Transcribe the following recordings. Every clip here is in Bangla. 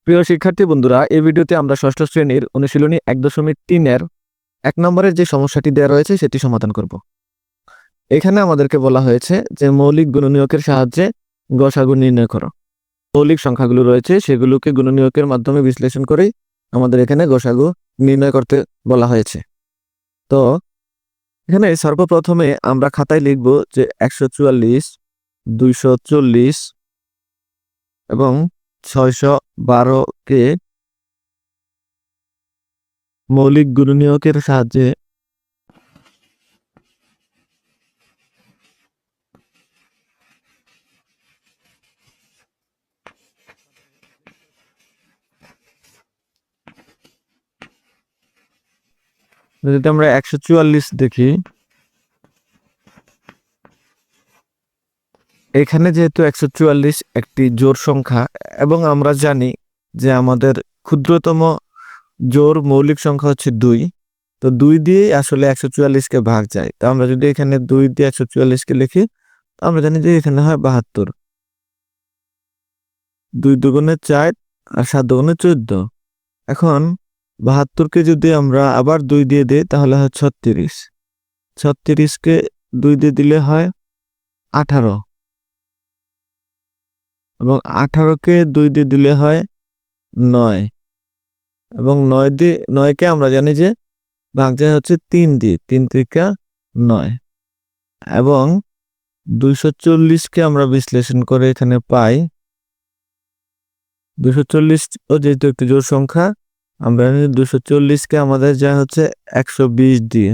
প্রিয় শিক্ষার্থী বন্ধুরা, এই ভিডিওতে আমরা ষষ্ঠ শ্রেণীর অনুশীলনী 1.3 এর 1 নম্বরের যে সমস্যাটি দেওয়া রয়েছে সেটি সমাধান করব। এখানে আমাদেরকে বলা হয়েছে যে মৌলিক গুণনীয়কের সাহায্যে গসাগু নির্ণয় করো। মৌলিক সংখ্যাগুলো রয়েছে সেগুলোকে গুণনীয়কের মাধ্যমে বিশ্লেষণ করেই আমাদের এখানে গসাগু নির্ণয় করতে বলা হয়েছে। তো এখানে সর্বপ্রথমে আমরা খাতায় লিখব যে 144, 240 এবং 612কে মৌলিক গুণনীয়কের সাহায্যে যদি আমরা 144 দেখি, এখানে যেহেতু 144 একটি জোড় সংখ্যা এবং আমরা জানি যে আমাদের ক্ষুদ্রতম জোড় মৌলিক সংখ্যা হচ্ছে 2, তো 2 দিয়ে আসলে 144কে ভাগ যায়। তো আমরা যদি এখানে 2 দিয়ে 144কে লিখি, আমরা জানি যে এখানে হয় 72। 2 দুগুণে 4 আর 7 দুগুণে 14। এখন 72কে যদি আমরা আবার 2 দিয়ে দিই তাহলে হয় 36। 36কে 2 দিয়ে দিলে হয় 18 এবং 18কে 2 দিয়ে দিলে হয় 9 এবং 9কে আমরা জানি যে ভাগ যায় হচ্ছে 3 দিয়ে, 3 3 9 এবং 240কে আমরা বিশ্লেষণ করে এখানে পাই 240 ও যেহেতু একটি জোড় সংখ্যা, আমরা জানি 240কে আমাদের যায় হচ্ছে 120 দিয়ে।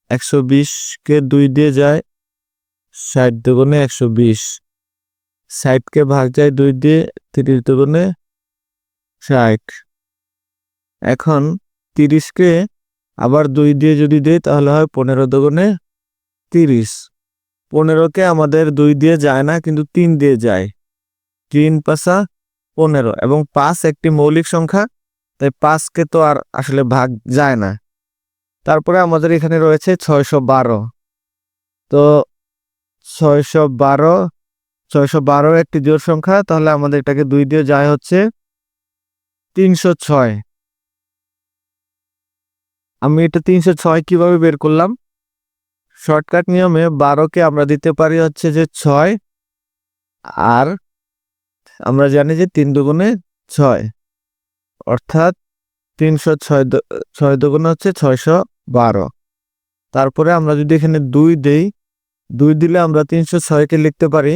120কে 2 দিয়ে যায় 60 দুগুণে 120। 60কে ভাগ যায় 2 দিয়ে, 30 দুগুণে 60। এখন 30কে আবার 2 দিয়ে যদি দেই তাহলে হয় 15 দুগুণে 30। 15কে আমাদের 2 দিয়ে যায় না, কিন্তু 3 দিয়ে যায়। 3 পাঁচা 15 এবং 5 একটি মৌলিক সংখ্যা, তাই 5কে তো আর আসলে ভাগ যায় না। তারপরে আমাদের এখানে রয়েছে 612। তো 612 একটি জোড় সংখ্যা, তাহলে আমাদের এটাকে 2 দিয়ে যায় হচ্ছে 306। আমি এটা 306 কিভাবে বের করলাম? শর্টকাট নিয়মে 12কে আমরা দিতে পারি হচ্ছে যে 6, আর আমরা জানি যে 3 দুগুণে 6, অর্থাৎ 306 6 দুগুণে হচ্ছে 612। তারপরে আমরা যদি এখানে 2 দেই, 2 দিলে আমরা 306কে লিখতে পারি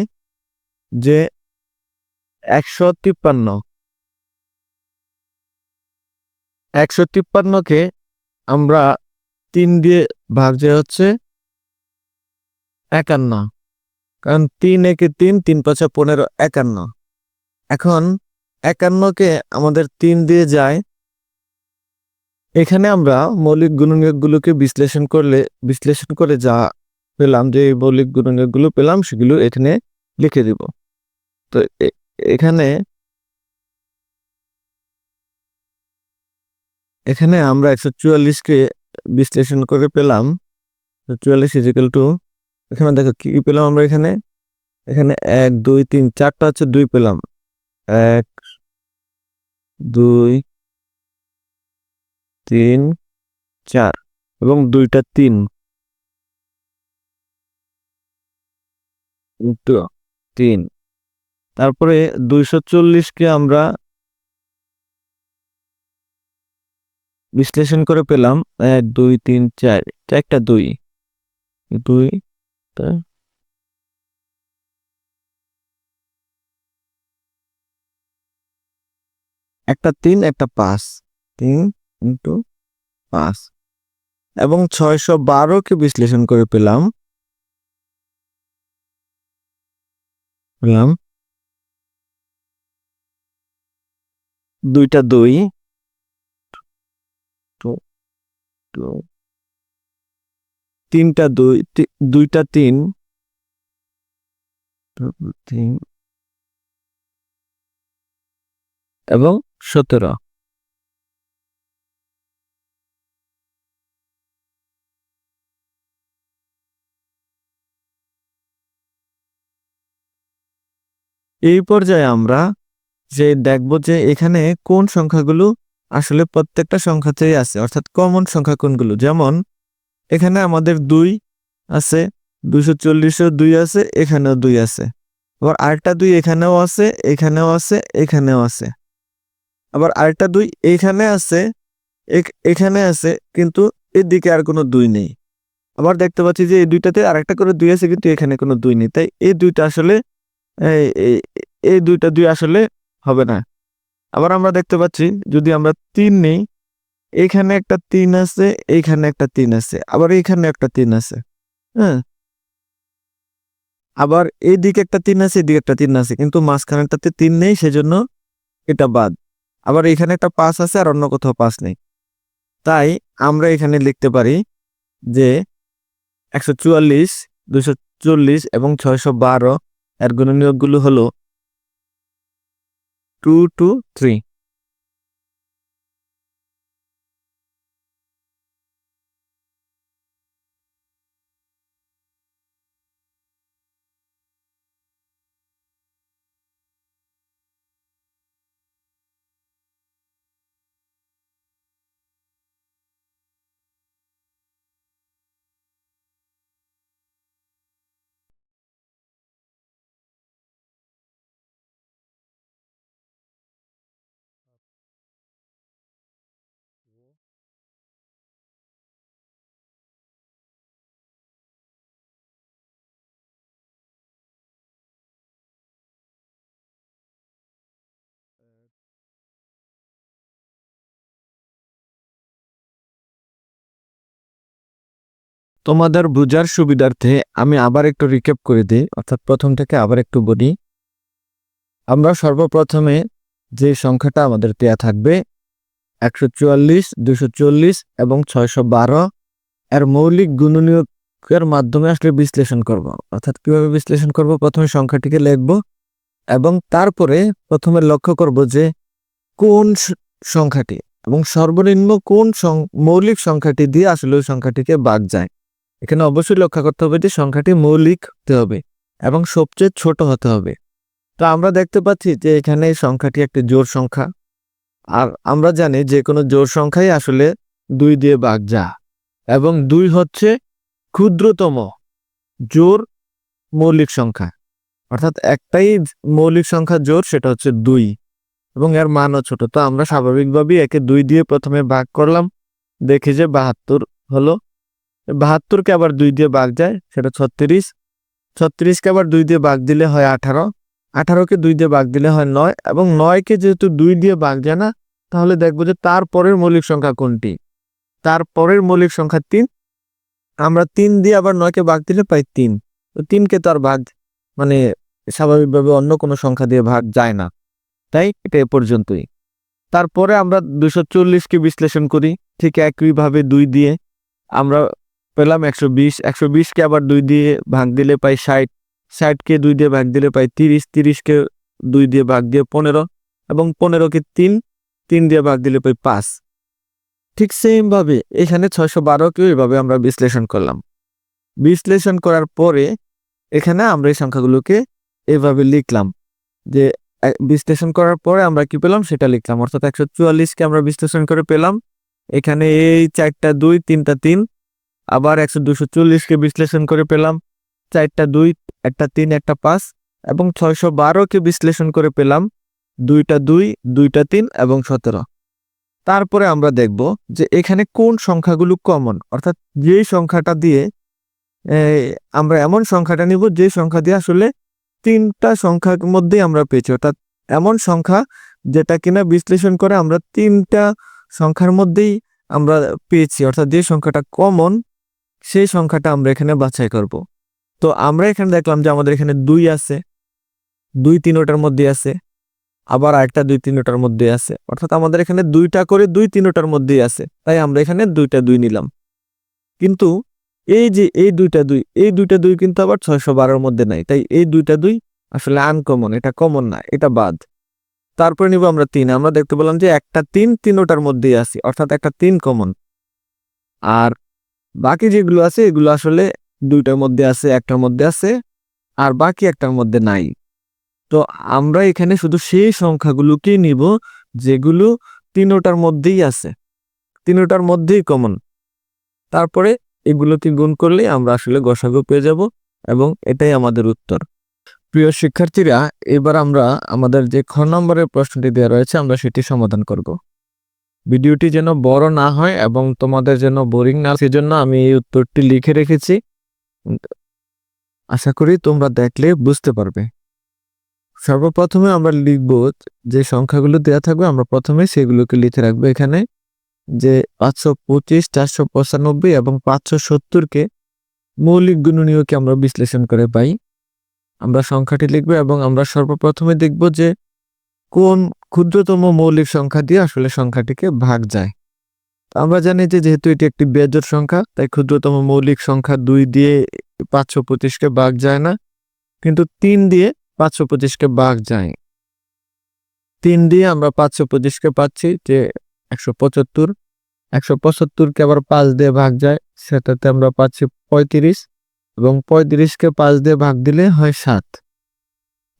যে 153। 153কে আমরা 3 দিয়ে ভাগ যায় হচ্ছে 51, কারণ 3 একে 3, 3 পাঁচা 15, 51। এখন 51কে আমাদের 3 দিয়ে যায়। এখানে আমরা মৌলিক গুণনীয়কগুলোকে বিশ্লেষণ করে যা পেলাম, যে মৌলিক গুণনীয়কগুলো পেলাম সেগুলো এখানে লিখে দিব। তো এখানে আমরা 144কে বিশ্লেষণ করে পেলাম 44 ইজিক্যাল টু, এখানে দেখো কি পেলাম আমরা এখানে 1 2 3 4টা হচ্ছে 2 পেলাম। 1 2 3 4 এবং 2টা 3, 3। তারপরে 240কে আমরা বিশ্লেষণ করে পেলাম 1 2 3 4, একটা 2 2 একটা 3 একটা 5, 3 ইন্টু 5 এবং 612কে বিশ্লেষণ করে পেলাম 2টা 2 3টা 2, 2টা 3 এবং 17। এই পর্যায়ে আমরা যে দেখব যে এখানে কোন সংখ্যাগুলো আসলে প্রত্যেকটা সংখ্যাতেই আছে, অর্থাৎ কমন সংখ্যা কোনগুলো। যেমন এখানে আমাদের 2 আছে, 240-এও 2 আছে, এখানেও 2 আছে। আবার আরেকটা 2 এখানেও আছে, এখানেও আছে, এখানেও আছে। আবার আরেকটা 2 এইখানে আছে, এখানে আছে, কিন্তু এদিকে আর কোনো 2 নেই। আবার দেখতে পাচ্ছি যে এই দুইটাতে আরেকটা করে 2 আছে, কিন্তু এখানে কোনো 2 নেই। তাই এই দুইটা আসলে এই এই- এই দুইটা 2 আসলে হবে না। আবার আমরা দেখতে পাচ্ছি যদি আমরা 3 নেই, এইখানে একটা 3 আছে, এইখানে একটা 3 আছে, আবার এইখানে একটা 3 আছে। হ্যাঁ, আবার এইদিকে একটা 3 আছে, এদিকে একটা 3 আছে, কিন্তু মাঝখানেরটাতে 3 নেই, সেজন্য এটা বাদ। আবার এখানে একটা 5 আছে, আর অন্য কোথাও 5 নেই। তাই আমরা এখানে লিখতে পারি যে 144, 240 এবং 612 এর গুণনীয়কগুলো হলো 2, 2, 3। তোমাদের বোঝার সুবিধার্থে আমি আবার একটু রিক্যাপ করে দিই, অর্থাৎ প্রথম থেকে আবার একটু বলি। আমরা সর্বপ্রথমে যে সংখ্যাটা আমাদের দেয়া থাকবে 144, 240 এবং 612 এর মৌলিক গুণনীয়কের মাধ্যমে আসলে বিশ্লেষণ করব। অর্থাৎ কিভাবে বিশ্লেষণ করব? প্রথমে সংখ্যাটিকে লিখব এবং তারপরে প্রথমে লক্ষ্য করব যে কোন সংখ্যাটি এবং সর্বনিম্ন কোন মৌলিক সংখ্যাটি দিয়ে আসলে ওই সংখ্যাটিকে ভাগ যায়। এখানে অবশ্যই লক্ষ্য করতে হবে যে সংখ্যাটি মৌলিক হতে হবে এবং সবচেয়ে ছোট হতে হবে। তো আমরা দেখতে পাচ্ছি যে এখানে এই সংখ্যাটি একটি জোড় সংখ্যা, আর আমরা জানি যে কোনো জোড় সংখ্যাই আসলে 2 দিয়ে ভাগ যায় এবং 2 হচ্ছে ক্ষুদ্রতম জোড় মৌলিক সংখ্যা। অর্থাৎ একটাই মৌলিক সংখ্যা জোড়, সেটা হচ্ছে 2 এবং এর মানও ছোট। তো আমরা স্বাভাবিকভাবেই একে 2 দিয়ে প্রথমে ভাগ করলাম, দেখি যে 72 হলো। 72কে আবার 2 দিয়ে ভাগ যায়, সেটা 36। 36কে আবার 2 দিয়ে ভাগ দিলে হয় 18। 18কে 2 দিয়ে ভাগ দিলে হয় 9 এবং 9কে যেহেতু 2 দিয়ে ভাগ যায় না, তাহলে দেখবো যে তারপরের মৌলিক সংখ্যা কোনটি। তারপরের মৌলিক সংখ্যা 3। আমরা 3 দিয়ে আবার 9কে ভাগ দিলে পাই 3। তো 3কে তো আর ভাগ মানে স্বাভাবিকভাবে অন্য কোনো সংখ্যা দিয়ে ভাগ যায় না, তাই এটা এ পর্যন্তই। তারপরে আমরা 240কে বিশ্লেষণ করি ঠিক একইভাবে 2 দিয়ে। আমরা পেলাম 120। 120কে আবার 2 দিয়ে ভাগ দিলে পাই 60। 60কে 2 দিয়ে ভাগ দিলে পাই 30। 30কে 2 দিয়ে ভাগ দিয়ে 15 এবং 15কে 3 দিয়ে ভাগ দিলে পাই 5। ঠিক সেম ভাবে এখানে 612কেও এভাবে আমরা বিশ্লেষণ করলাম। বিশ্লেষণ করার পরে এখানে আমরা এই সংখ্যাগুলোকে এভাবে লিখলাম যে বিশ্লেষণ করার পরে আমরা কি পেলাম সেটা লিখলাম। অর্থাৎ 144কে আমরা বিশ্লেষণ করে পেলাম এখানে এই 4টা 2, 3টা 3। আবার 240কে বিশ্লেষণ করে পেলাম 4টা 2, একটা 3, একটা 5 এবং 612কে বিশ্লেষণ করে পেলাম 2টা 2, 2টা 3 এবং 17। তারপরে আমরা দেখব যে এখানে কোন সংখ্যাগুলো কমন, অর্থাৎ যেই সংখ্যাটা দিয়ে আমরা এমন সংখ্যাটা নিব যে সংখ্যা দিয়ে আসলে 3টা সংখ্যার মধ্যেই আমরা পেয়েছি, অর্থাৎ এমন সংখ্যা যেটা কিনা বিশ্লেষণ করে আমরা 3টা সংখ্যার মধ্যেই আমরা পেয়েছি, অর্থাৎ যে সংখ্যাটা কমন সেই সংখ্যাটা আমরা এখানে বাছাই করব। তো আমরা এখানে দেখলাম যে আমাদের এখানে 2 আছে, 2 3টার মধ্যে আছে, আবার আরেকটা 2 3টার মধ্যে আছে, অর্থাৎ আমাদের এখানে 2টা করে 2 3টার মধ্যেই আছে, তাই আমরা এখানে 2টা 2 নিলাম। কিন্তু এই যে এই 2টা 2, এই 2টা 2 কিন্তু আবার 612-র মধ্যে নাই, তাই এই 2টা 2 আসলে আনকমন, এটা কমন না, এটা বাদ। তারপরে নিব আমরা 3। আমরা দেখতে পেলাম যে একটা 3 3টার মধ্যেই আছে, অর্থাৎ একটা 3 কমন। আর বাকি যেগুলো আছে এগুলো আসলে 2টার মধ্যে আছে, একটার মধ্যে আছে, আর বাকি একটার মধ্যে নাই। তো আমরা এখানে শুধু সেই সংখ্যাগুলোকেই নিব যেগুলো তিনোটার মধ্যেই আছে, তিনোটার মধ্যেই কমন। তারপরে এগুলোকে গুণ করলেই আমরা আসলে গসাগু পেয়ে যাব এবং এটাই আমাদের উত্তর। প্রিয় শিক্ষার্থীরা, এবার আমরা আমাদের যে খ নম্বরের প্রশ্নটি দেওয়া রয়েছে আমরা সেটি সমাধান করব। ভিডিওটি যেন বড় না হয় এবং তোমাদের যেন বোরিং না, সেজন্য আমি এই উত্তরটি লিখে রেখেছি। আশা করি তোমরা দেখলে বুঝতে পারবে। সর্বপ্রথমে আমরা লিখব যে সংখ্যাগুলো দেওয়া থাকবে, আমরা প্রথমে সেগুলোকে লিখে রাখবো এখানে, যে 525, 495 এবং 570কে মৌলিক গুণনীয়কে আমরা বিশ্লেষণ করে পাই। আমরা সংখ্যাটি লিখবো এবং আমরা সর্বপ্রথমে দেখব যে কোন ক্ষুদ্রতম মৌলিক সংখ্যা দিয়ে আসলে সংখ্যাটিকে ভাগ যায়। আমরা জানি যে যেহেতু এটি একটি বেজোড় সংখ্যা, তাই ক্ষুদ্রতম মৌলিক সংখ্যা 2 দিয়ে 525কে ভাগ যায় না, কিন্তু 3 দিয়ে 525কে ভাগ যায়। 3 দিয়ে আমরা 525কে পাচ্ছি যে 175, 175কে আবার 5 দিয়ে ভাগ যায়, সেটাতে আমরা পাচ্ছি 35, এবং 35কে 5 দিয়ে ভাগ দিলে হয় 7,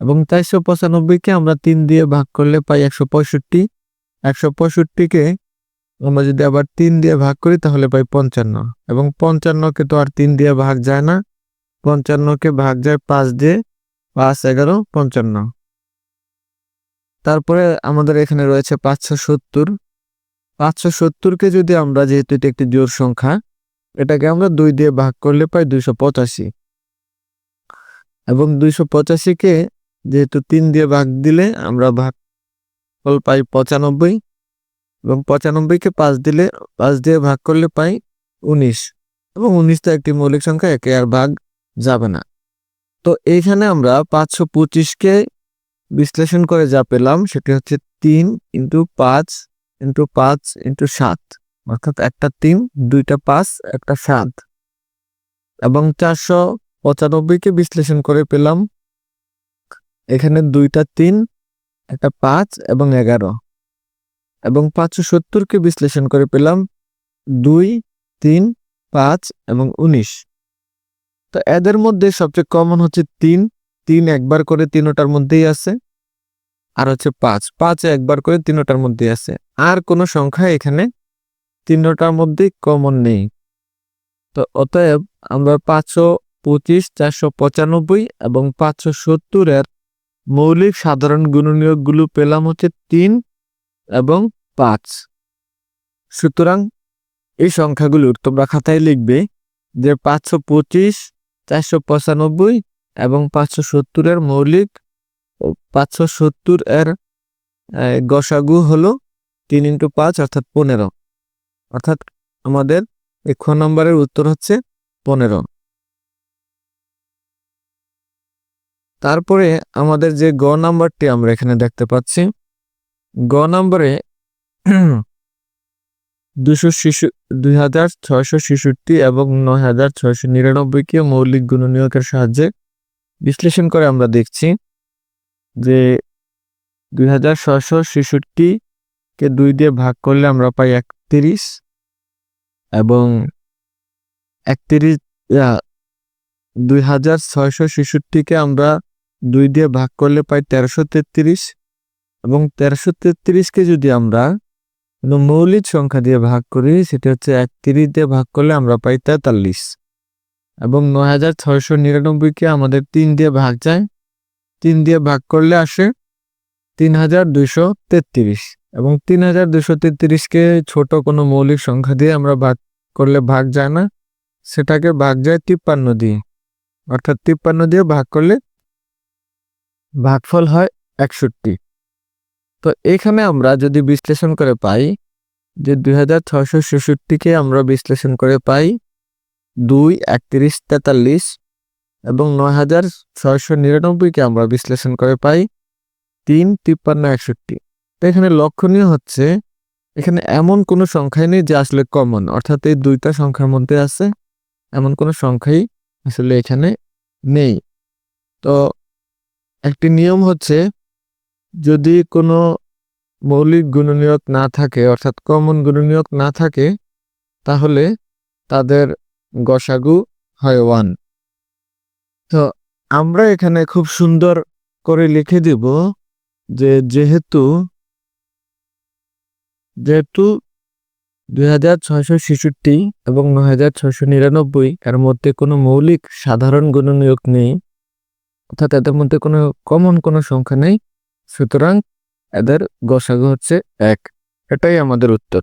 এবং 495কে আমরা 3 দিয়ে ভাগ করলে পাই 165, 165কে আমরা যদি আবার 3 দিয়ে ভাগ করি তাহলে পাই 55, এবং 55কে তো আর 3 দিয়ে ভাগ যায় না, 55কে ভাগ যায় 5 দিয়ে, 5, 11, 55। তারপরে আমাদের এখানে রয়েছে 570, 570কে যদি আমরা, যেহেতু এটি একটি জোড় সংখ্যা, এটাকে আমরা 2 দিয়ে ভাগ করলে পাই 285, এবং 285কে যেহেতু 3 দিয়ে ভাগ দিলে আমরা ভাগফল পাই 95, এবং 95কে 5 দিলে 5 দিয়ে ভাগ করলে পাই 19, এবং 19 তো একটি মৌলিক সংখ্যা, একে আর ভাগ যাবে না। তো এইখানে আমরা 525কে বিশ্লেষণ করে যা পেলাম সেটি হচ্ছে 3 × 5 × 5 × 7, অর্থাৎ একটা 3, দুইটা 5, একটা 7, এবং 495কে বিশ্লেষণ করে পেলাম এখানে দুইটা 3, একটা 5 এবং 11, এবং 570কে বিশ্লেষণ করে পেলাম 2, 3, 5 এবং 19। তো এদের মধ্যে সবচেয়ে কমন হচ্ছে 3, 3 একবার করে তিনোটার মধ্যেই আছে, আর হচ্ছে 5, 5 একবার করে তিনোটার মধ্যেই আছে, আর কোনো সংখ্যা এখানে তিনোটার মধ্যেই কমন নেই। তো অতএব আমরা 525, 495 এবং 570 এর মৌলিক সাধারণ গুণনীয়কগুলো পেলাম হচ্ছে 3 এবং 5। সুতরাং এই সংখ্যাগুলোর তোমরা খাতায় লিখবে যে 525, 495 এবং 570 এর মৌলিক, 570 এর গসাগু হলো 3 × 5 অর্থাৎ 15, অর্থাৎ আমাদের এই খ নম্বরের উত্তর হচ্ছে 15। তারপরে আমাদের যে গ নাম্বারটি আমরা এখানে দেখতে পাচ্ছি, গ নম্বরে 2666 এবং 9699কে মৌলিক গুণনীয়কের সাহায্যে বিশ্লেষণ করে আমরা দেখছি যে 2666কে 2 দিয়ে ভাগ করলে আমরা পাই 31, এবং 2666কে আমরা 2 দিয়ে ভাগ করলে পাই 1333, এবং 1333কে যদি আমরা মৌলিক সংখ্যা দিয়ে ভাগ করি সেটা হচ্ছে 31 দিয়ে ভাগ করলে আমরা পাই 43, এবং 9699কে আমাদের 3 দিয়ে ভাগ যায়, 3 দিয়ে ভাগ করলে আসে 3233, এবং 3233কে ছোট কোনো মৌলিক সংখ্যা দিয়ে আমরা ভাগ করলে ভাগ যায় না, সেটাকে ভাগ যায় 53 দিয়ে, অর্থাৎ 53 দিয়ে ভাগ করলে ভাগফল হয় 61। তো এখানে আমরা যদি বিশ্লেষণ করে পাই যে 2666কে আমরা বিশ্লেষণ করে পাই 2, 31, 43, এবং 9699কে আমরা বিশ্লেষণ করে পাই 3, 53, 61। তো এখানে লক্ষণীয় হচ্ছে এখানে এমন কোনো সংখ্যাই নেই যে আসলে কমন, অর্থাৎ এই দুইটা সংখ্যার মধ্যে আছে এমন কোনো সংখ্যাই আসলে এখানে নেই। তো একটি নিয়ম হচ্ছে যদি কোনো মৌলিক গুণনীয়ক না থাকে, অর্থাৎ কমন গুণনীয়ক না থাকে, তাহলে তাদের গসাগু হয় 1। তো আমরা এখানে খুব সুন্দর করে লিখে দিব যে যেহেতু 2666 এবং 9699 এর মধ্যে কোনো মৌলিক সাধারণ গুণনীয়ক নেই, অর্থাৎ এদের মধ্যে কোনো কমন কোনো সংখ্যা নেই, সুতরাং এদের গসাগু হচ্ছে 1। এটাই আমাদের উত্তর।